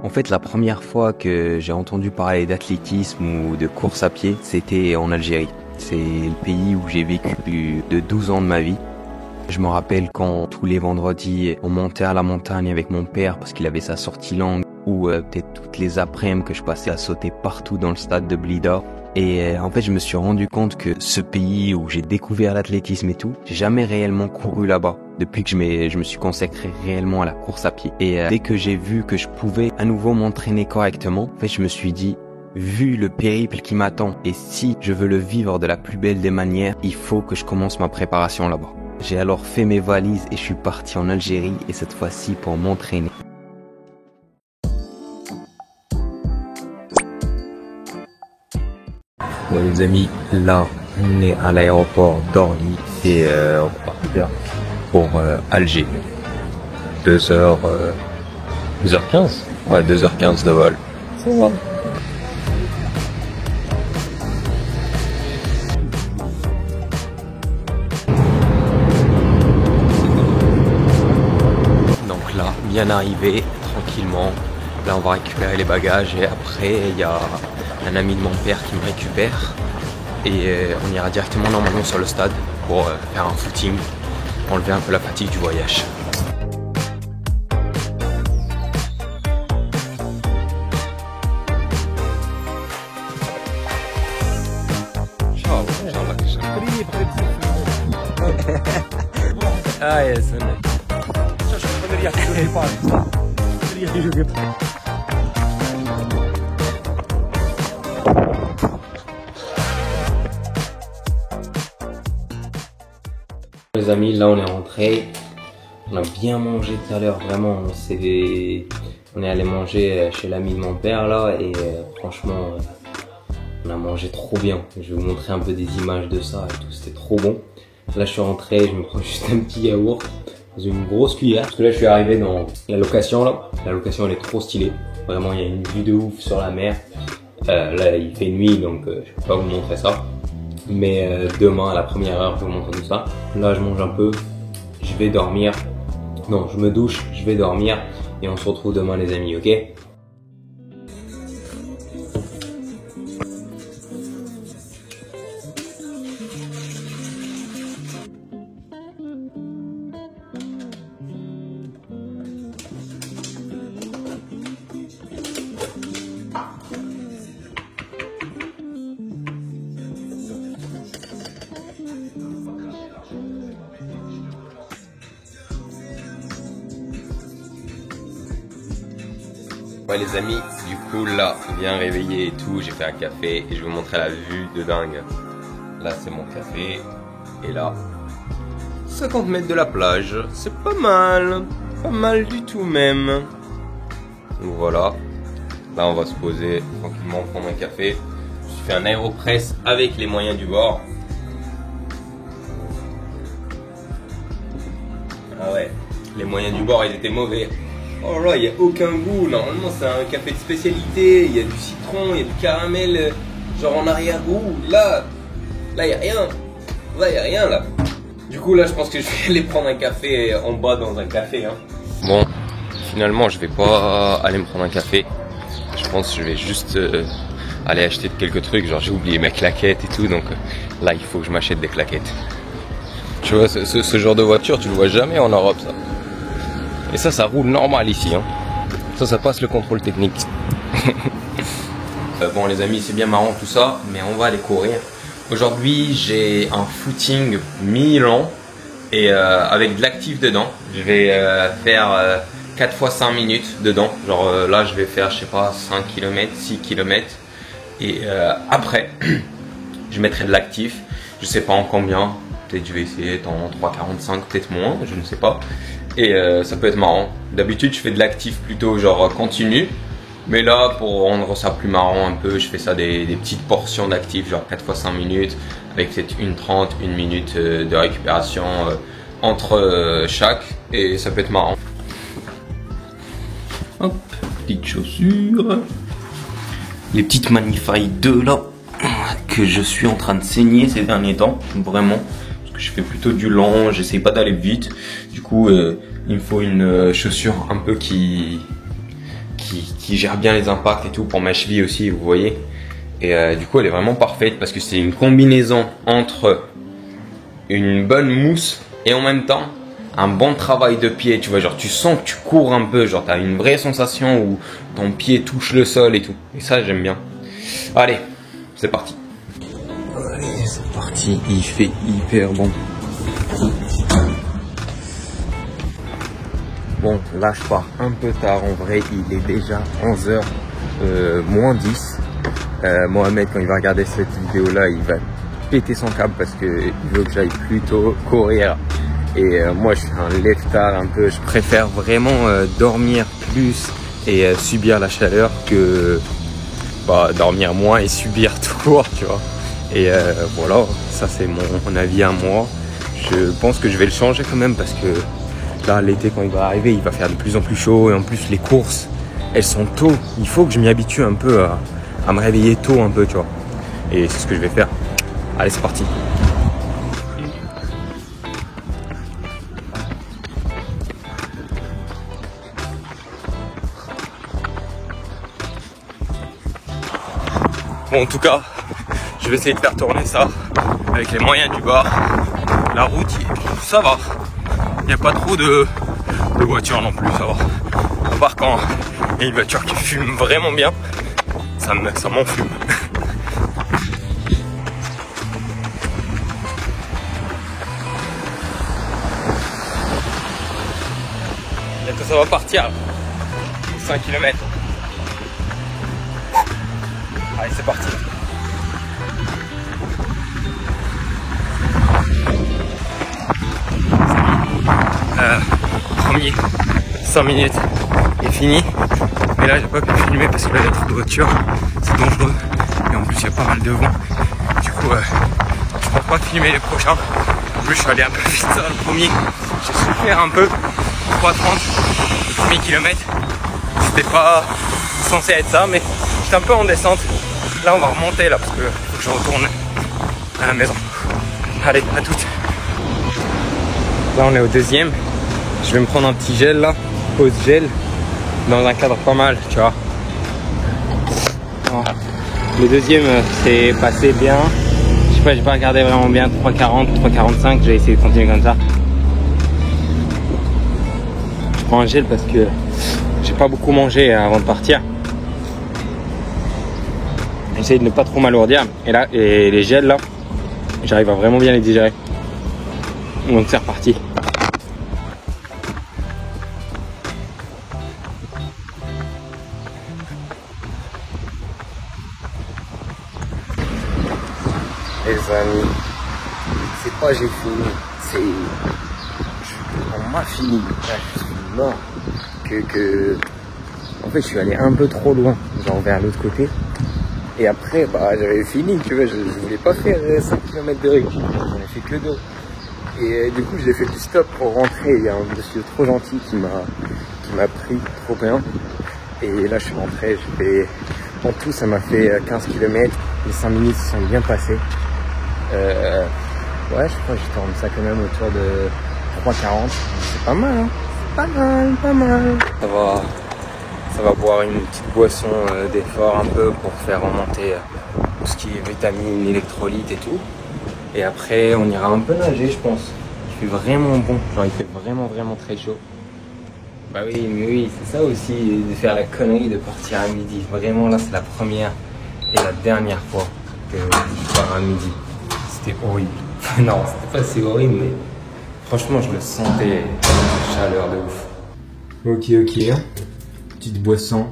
En fait, la première fois que j'ai entendu parler d'athlétisme ou de course à pied, c'était en Algérie. C'est le pays où j'ai vécu plus de 12 ans de ma vie. Je me rappelle quand tous les vendredis, on montait à la montagne avec mon père parce qu'il avait sa sortie longue, ou peut-être toutes les après-midi que je passais à sauter partout dans le stade de Blida. Et en fait, je me suis rendu compte que ce pays où j'ai découvert l'athlétisme et tout, j'ai jamais réellement couru là-bas depuis que je me suis consacré réellement à la course à pied. Et dès que j'ai vu que je pouvais à nouveau m'entraîner correctement, en fait, je me suis dit, vu le périple qui m'attend, et si je veux le vivre de la plus belle des manières, il faut que je commence ma préparation là-bas. J'ai alors fait mes valises et je suis parti en Algérie, et cette fois-ci pour m'entraîner. Bon les amis, là on est à l'aéroport d'Orly et on va partir pour Alger. 2h15. Ouais, 2h15 de vol. Ça va. Donc là, bien arrivé, tranquillement. Là on va récupérer les bagages et après il y a un ami de mon père qui me récupère et on ira directement normalement sur le stade pour faire un footing, enlever un peu la fatigue du voyage. Ah yes. Les amis, là on est rentré, on a bien mangé tout à l'heure, vraiment, on est allé manger chez l'ami de mon père là et franchement on a mangé trop bien. Je vais vous montrer un peu des images de ça et tout, c'était trop bon. Là je suis rentré, je me prends juste un petit yaourt dans une grosse cuillère parce que là je suis arrivé dans la location là, la location elle est trop stylée, vraiment il y a une vue de ouf sur la mer. Là il fait nuit donc je peux pas vous montrer ça. Mais demain à la première heure je vous montre tout ça. Là je mange un peu, je vais dormir. Non, je me douche, je vais dormir et on se retrouve demain les amis, ok? Ouais les amis, du coup là, bien réveillé et tout, j'ai fait un café et je vais vous montrer la vue de dingue. Là c'est mon café et là, 50 mètres de la plage, c'est pas mal du tout même. Donc voilà, là on va se poser tranquillement, prendre un café. Je me suis fait un aéropress avec les moyens du bord. Ah ouais, les moyens du bord ils étaient mauvais. Oh là, il n'y a aucun goût. Normalement, c'est un café de spécialité. Il y a du citron, il y a du caramel, genre en arrière-goût. Là, il n'y a rien. Là, il n'y a rien, là. Du coup, là, je pense que je vais aller prendre un café en bas dans un café. Hein. Bon, finalement, je vais pas aller me prendre un café. Je pense que je vais juste aller acheter quelques trucs. Genre, j'ai oublié mes claquettes et tout. Donc là, il faut que je m'achète des claquettes. Tu vois, ce genre de voiture, tu le vois jamais en Europe, ça. Et ça roule normal ici, hein. Ça passe le contrôle technique. Bon les amis, c'est bien marrant tout ça, mais on va aller courir. Aujourd'hui, j'ai un footing mi-long et avec de l'actif dedans. Je vais faire 4 fois 5 minutes dedans. Genre là, je vais faire, je sais pas, 5 km, 6 km. Et après, je mettrai de l'actif. Je sais pas en combien. Peut-être je vais essayer en 3,45, peut-être moins, je ne sais pas. Et ça peut être marrant. D'habitude je fais de l'actif plutôt genre continu. Mais là pour rendre ça plus marrant un peu, je fais ça des petites portions d'actif, genre 4 fois 5 minutes. Avec peut-être 1,30, 1 minute de récupération entre chaque. Et ça peut être marrant. Hop, petites chaussures. Les petites Manify 2 là. Que je suis en train de saigner ces derniers temps. Vraiment. Je fais plutôt du lent, j'essaye pas d'aller vite. Du coup, il me faut une chaussure un peu qui qui gère bien les impacts et tout pour ma cheville aussi, vous voyez. Et du coup elle est vraiment parfaite parce que c'est une combinaison entre une bonne mousse et en même temps un bon travail de pied, tu vois, genre tu sens que tu cours un peu, genre t'as une vraie sensation où ton pied touche le sol et tout. Et ça j'aime bien. Allez, c'est parti. Allez, c'est parti, il fait hyper bon. Bon, là je pars un peu tard, en vrai il est déjà 11h moins 10. Mohamed, quand il va regarder cette vidéo là, il va péter son câble parce qu'il veut que j'aille plutôt courir. Et moi je suis un lève-tard un peu, je préfère vraiment dormir plus et subir la chaleur que dormir moins et subir tout court, tu vois. Et voilà, ça c'est mon avis à moi. Je pense que je vais le changer quand même parce que là l'été quand il va arriver, il va faire de plus en plus chaud et en plus les courses, elles sont tôt. Il faut que je m'y habitue un peu à me réveiller tôt un peu, tu vois. Et c'est ce que je vais faire. Allez, c'est parti. Bon, en tout cas, je vais essayer de faire tourner ça avec les moyens du bord. La route, ça va. Il n'y a pas trop de voitures non plus, ça va. À part quand il y a une voiture qui fume vraiment bien, ça m'enfume. Bientôt ça va partir. 5 km. Allez, c'est parti. Premier 5 minutes est fini. Mais là, j'ai pas pu filmer parce que là, il y a trop de voitures. C'est dangereux. Et en plus, il y a pas mal de vent. Du coup, je pense pas filmer les prochains. En plus, je suis allé un peu vite dans le premier. J'ai souffert un peu. 3,30 le premier kilomètre. C'était pas censé être ça, mais j'étais un peu en descente. Là, on va remonter là parce que faut que je retourne à la maison. Allez, à toutes. Là, on est au deuxième. Je vais me prendre un petit gel là, pause gel, dans un cadre pas mal, tu vois. Le deuxième, c'est passé bien. Je sais pas, j'ai pas regardé vraiment bien. 3,40, 3,45. J'ai essayé de continuer comme ça. Je prends un gel parce que j'ai pas beaucoup mangé avant de partir. J'essaye de ne pas trop m'alourdir. Et là, les gels là, j'arrive à vraiment bien les digérer. Donc c'est reparti. Les amis, c'est pas j'ai fini, c'est on m'a fini. Là, je suis mort. En fait, je suis allé un peu trop loin, genre vers l'autre côté. Et après, j'avais fini, tu vois, je voulais pas faire 5 km de récup, j'en ai fait que 2. Et du coup, j'ai fait du stop pour rentrer. Il y a un monsieur trop gentil qui m'a pris trop bien. Et là, je suis rentré, en tout, ça m'a fait 15 km. Les 5 minutes se sont bien passées. Ouais, je crois que je tourne ça quand même autour de 3,40. C'est pas mal, hein. Pas mal. Ça va boire une petite boisson d'effort un peu pour faire remonter tout ce qui est vitamines, électrolytes et tout. Et après, on ira un peu nager, je pense. Il fait vraiment bon, genre il fait vraiment très chaud. Bah oui, mais oui, c'est ça aussi, de faire la connerie de partir à midi. Vraiment, là, c'est la première et la dernière fois que je pars à midi. C'était horrible. Non, c'était pas si horrible, mais franchement, je le sentais, la chaleur de ouf. Ok. Petite boisson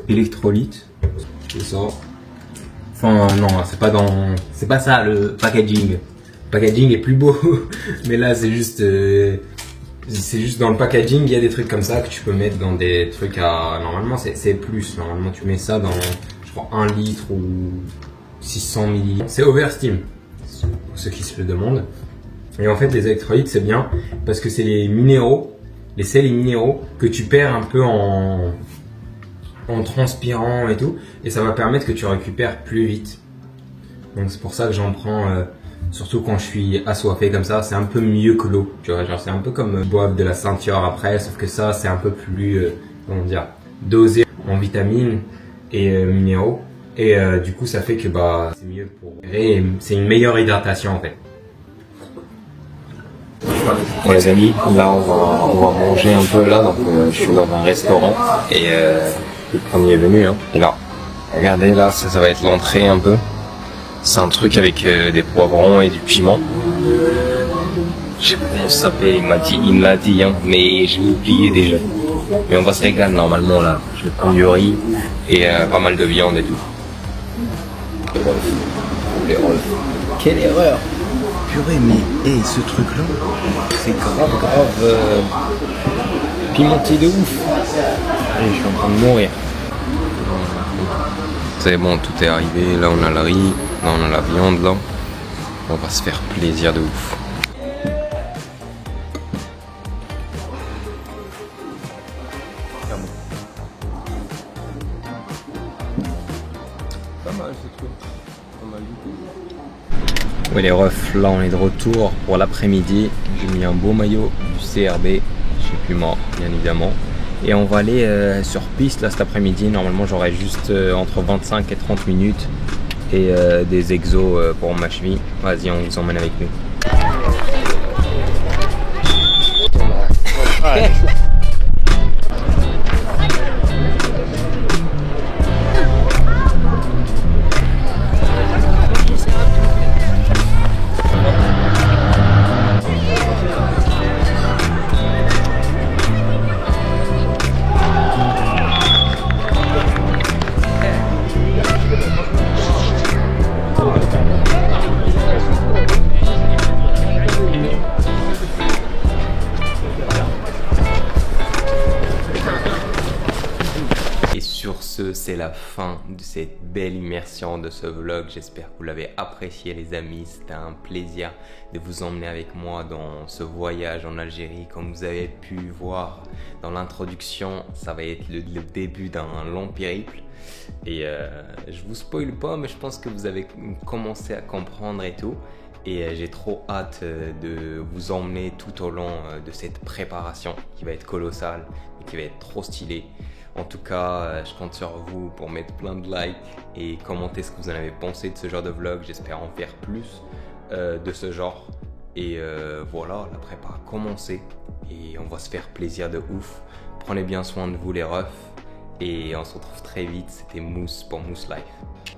électrolyte. C'est ça. Enfin, non, c'est pas ça le packaging. Le packaging est plus beau, mais là, c'est juste dans le packaging, il y a des trucs comme ça que tu peux mettre dans des trucs à. Normalement, c'est plus. Normalement, tu mets ça dans, je crois, 1 litre ou 600 ml. C'est Oversteam, pour ceux qui se le demandent. Et en fait, les électrolytes, c'est bien parce que c'est les minéraux, les sels et minéraux que tu perds un peu en transpirant et tout. Et ça va permettre que tu récupères plus vite. Donc, c'est pour ça que j'en prends. Surtout quand je suis assoiffé comme ça, c'est un peu mieux que l'eau, tu vois, genre c'est un peu comme boire de la ceinture après, sauf que ça c'est un peu plus, comment dire, dosé. En en vitamines et minéraux. Et du coup, ça fait que c'est mieux pour et c'est une meilleure hydratation en fait. Bon les amis, là on va manger un peu là, donc je suis dans un restaurant et le premier est venu hein. Et là, regardez là, ça va être l'entrée un peu. C'est un truc avec des poivrons et du piment. Je sais pas comment ça s'appelle, il me l'a dit hein, mais j'ai oublié déjà. Mais on va se régaler normalement là. Je vais prendre du riz et pas mal de viande et tout. Les rolls. Quelle erreur! Purée, mais ce truc-là, c'est grave Pimenté de ouf. Allez, je suis en train de mourir. C'est bon, tout est arrivé. Là, on a le riz. Là, on a la viande. Là, on va se faire plaisir de ouf. Pas mal ce truc. Pas mal du tout. Ouais les refs, là on est de retour pour l'après-midi. J'ai mis un beau maillot du CRB chez Puma, bien évidemment. Et on va aller sur piste là cet après-midi. Normalement j'aurai juste entre 25 et 30 minutes et des exos pour ma cheville. Vas-y, on vous emmène avec nous. Sur ce, c'est la fin de cette belle immersion de ce vlog. J'espère que vous l'avez apprécié les amis. C'était un plaisir de vous emmener avec moi dans ce voyage en Algérie. Comme vous avez pu voir dans l'introduction, ça va être le début d'un long périple. Et je vous spoil pas, mais je pense que vous avez commencé à comprendre et tout. Et j'ai trop hâte de vous emmener tout au long de cette préparation qui va être colossale et qui va être trop stylée. En tout cas, je compte sur vous pour mettre plein de likes et commenter ce que vous en avez pensé de ce genre de vlog. J'espère en faire plus de ce genre. Et voilà, la prépa a commencé et on va se faire plaisir de ouf. Prenez bien soin de vous les refs et on se retrouve très vite. C'était Mousse pour Mousse Life.